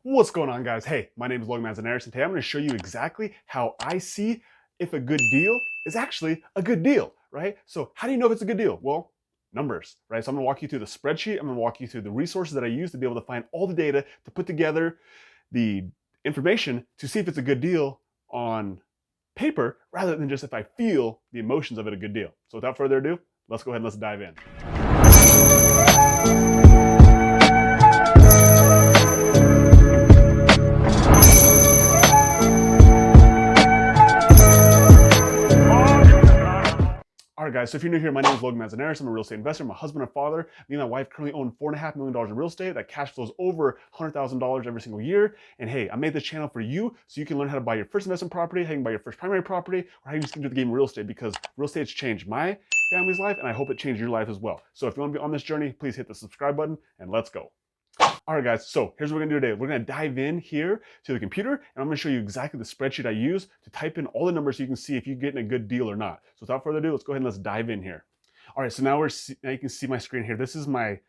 What's going on, guys? Hey, my name is Logan Manzanares, and today I'm going to show you exactly how I see if a good deal is actually a good deal, right? So how do you know if it's a good deal? Well, numbers, right? So I'm going to walk you through the spreadsheet. I'm going to walk you through the resources that I use to be able to find all the data to put together the information to see if it's a good deal on paper rather than just if I feel the emotions of it a good deal. So without further ado, let's go ahead and let's dive in. All right, guys, so if you're new here, my name is Logan Manzanares. I'm a real estate investor. I'm a husband and father. Me and my wife currently own $4.5 million in real estate that cash flows over $100,000 every single year. And hey, I made this channel for you so you can learn how to buy your first investment property, how you can buy your first primary property, or how you just get into the game of real estate, because real estate has changed my family's life, and I hope it changed your life as well. So if you want to be on this journey, please hit the subscribe button, and let's go. All right, guys, so here's what we're gonna do today. We're gonna dive in here to the computer, and I'm gonna show you exactly the spreadsheet I use to type in all the numbers so you can see if you're getting a good deal or not. So without further ado, let's go ahead and let's dive in here. All right, so now you can see my screen here. This is my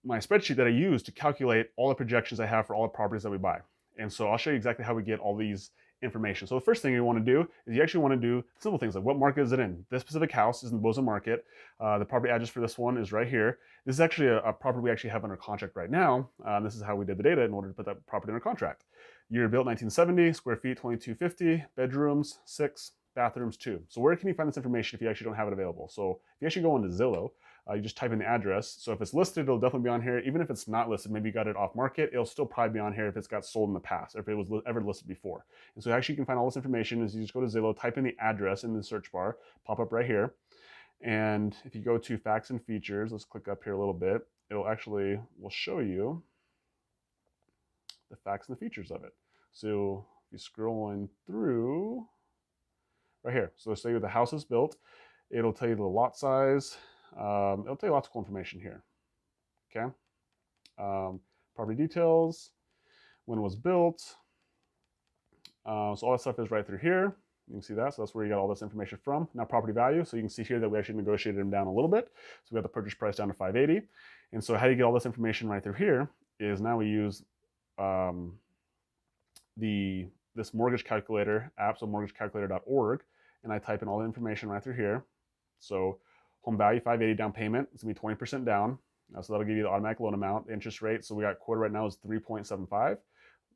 spreadsheet that I use to calculate all the projections I have for all the properties that we buy. And so I'll show you exactly how we get all these information. So the first thing you want to do is you actually want to do simple things like what market is it in? This specific house is in the Bozeman market. The property address for this one is right here. This is actually a property we actually have under contract right now. This is how we did the data in order to put that property under contract. Year built 1970, square feet 2250, bedrooms 6, bathrooms 2. So where can you find this information if you actually don't have it available? So if you actually go into Zillow, you just type in the address. So if it's listed, it'll definitely be on here. Even if it's not listed, maybe you got it off market, it'll still probably be on here if it's got sold in the past or if it was ever listed before. And so actually you can find all this information is you just go to Zillow, type in the address in the search bar, pop up right here. And if you go to facts and features, let's click up here a little bit. It'll actually will show you the facts and the features of it. So if you're scrolling through right here, so say the house is built, it'll tell you the lot size. It'll tell you lots of cool information here. Okay. Property details, when it was built. So all that stuff is right through here. You can see that. So that's where you got all this information from. Now property value. So you can see here that we actually negotiated them down a little bit. So we got the purchase price down to $580. And so how you get all this information right through here is now we use this mortgage calculator app, so mortgagecalculator.org, and I type in all the information right through here. So home value, $580 down payment. It's gonna be 20% down. So that'll give you the automatic loan amount. The interest rate, so we got quarter right now is 3.75.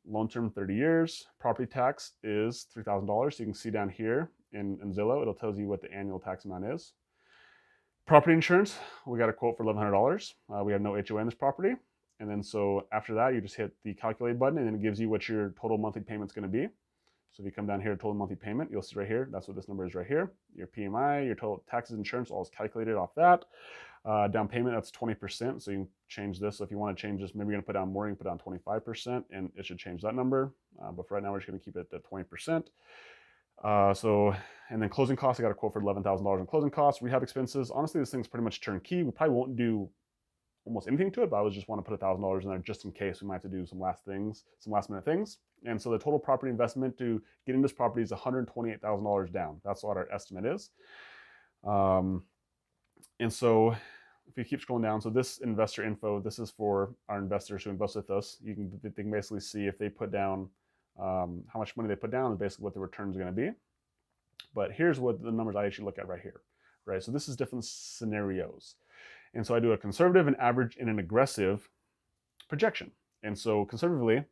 Loan term 30 years. Property tax is $3,000. So you can see down here in Zillow, it'll tell you what the annual tax amount is. Property insurance, we got a quote for $1,100. We have no HOA in this property. And then so after that, you just hit the calculate button, and then it gives you what your total monthly payment's gonna be. So if you come down here, total monthly payment, you'll see right here, that's what this number is right here. Your PMI, your total taxes, insurance, all is calculated off that. Down payment, that's 20%. So you can change this. So if you want to change this, maybe you're gonna put down more, you can put down 25%, and it should change that number. But for right now, we're just gonna keep it at 20%. And then closing costs, I got a quote for $11,000 in closing costs. Rehab expenses, honestly, this thing's pretty much turnkey. We probably won't do almost anything to it, but I just want to put $1,000 in there just in case we might have to do some last minute things. And so the total property investment to get in this property is $128,000 down. That's what our estimate is. And so if you keep scrolling down, so this investor info, this is for our investors who invest with us. They can basically see if they put down, how much money they put down and basically what the returns are going to be. But here's what the numbers I actually look at right here, right? So this is different scenarios. And so I do a conservative, an average, and an aggressive projection. And so conservatively,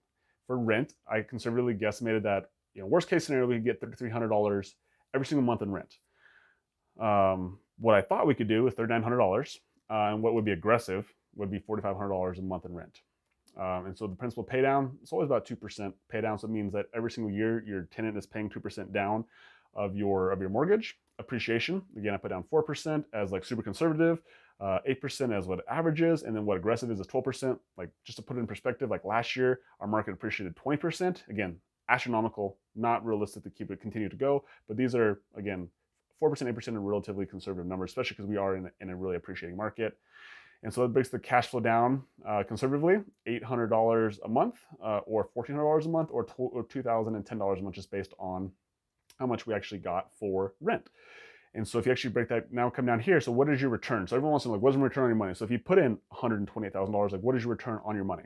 for rent, I conservatively guesstimated that, worst case scenario, we could get $3,300 every single month in rent. What I thought we could do is $3,900, and what would be aggressive would be $4,500 a month in rent. And so the principal pay down, it's always about 2% pay down. So it means that every single year, your tenant is paying 2% down of your mortgage. Appreciation, again, I put down 4% as like super conservative. 8% as what average is, and then what aggressive is 12%. Like, just to put it in perspective, like last year, our market appreciated 20%. Again, astronomical, not realistic to continue to go. But these are, again, 4%, 8% are relatively conservative numbers, especially because we are in a really appreciating market. And so that breaks the cash flow down conservatively, $800 a month, or $1,400 a month, or $2,010 a month, just based on how much we actually got for rent. And so if you actually break that, now come down here, so what is your return? So everyone wants to know, like, what's the return on your money? So if you put in $128,000, like, what is your return on your money?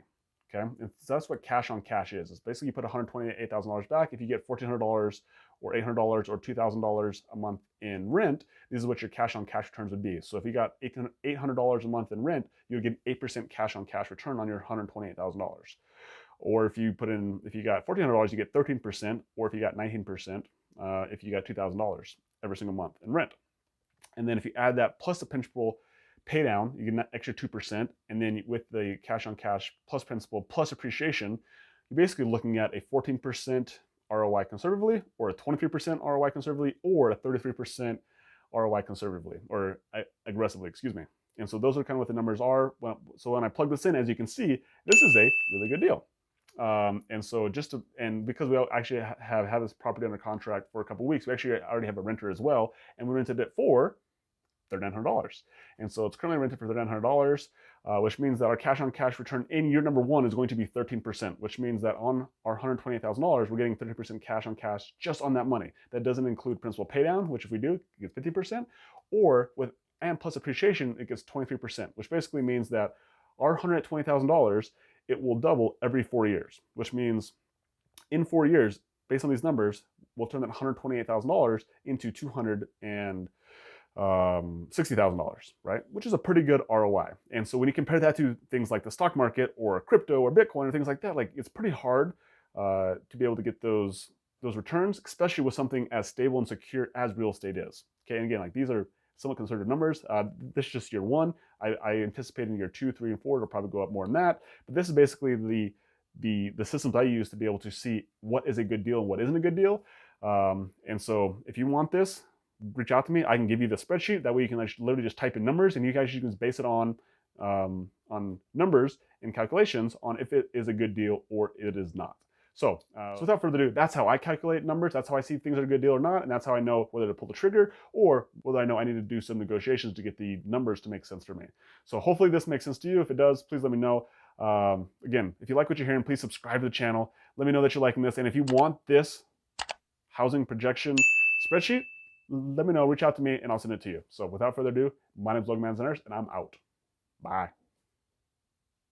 Okay, and so that's what cash on cash is. It's basically you put $128,000 back. If you get $1,400 or $800 or $2,000 a month in rent, this is what your cash on cash returns would be. So if you got $800 a month in rent, you would get 8% cash on cash return on your $128,000. Or if you got $1,400, you get 13%, or if you got 19%, if you got $2,000 every single month in rent. And then if you add that plus the principal pay down, you get an extra 2%. And then with the cash on cash plus principal plus appreciation, you're basically looking at a 14% ROI conservatively, or a 23% ROI conservatively, or a 33% ROI conservatively, or aggressively, excuse me. And so those are kind of what the numbers are. So when I plug this in, as you can see, this is a really good deal. And so because we actually have had this property under contract for a couple of weeks, we actually already have a renter as well, and we rented it for $3,900. And so it's currently rented for $3,900, which means that our cash on cash return in year number 1 is going to be 13%, which means that on our $128,000, we're getting 30% cash on cash just on that money. That doesn't include principal pay down, which if we do, you get 50%, or and plus appreciation, it gets 23%, which basically means that our $120,000, it will double every 4 years, which means in 4 years, based on these numbers, we'll turn that $128,000 into $260,000, right? Which is a pretty good ROI. And so when you compare that to things like the stock market or crypto or Bitcoin or things like that, like it's pretty hard to be able to get those returns, especially with something as stable and secure as real estate is. Okay, and again, like these are somewhat conservative numbers. This is just year 1. I anticipate in year 2, 3, and 4 it'll probably go up more than that. But this is basically the systems I use to be able to see what is a good deal and what isn't a good deal. And so if you want this, reach out to me. I can give you the spreadsheet. That way you can literally just type in numbers, and you guys can just base it on numbers and calculations on if it is a good deal or it is not. So without further ado, that's how I calculate numbers. That's how I see things are a good deal or not. And that's how I know whether to pull the trigger or whether I know I need to do some negotiations to get the numbers to make sense for me. So hopefully this makes sense to you. If it does, please let me know. Again, if you like what you're hearing, please subscribe to the channel. Let me know that you're liking this. And if you want this housing projection spreadsheet, let me know. Reach out to me and I'll send it to you. So without further ado, my name is Logan Manzanares and I'm out. Bye.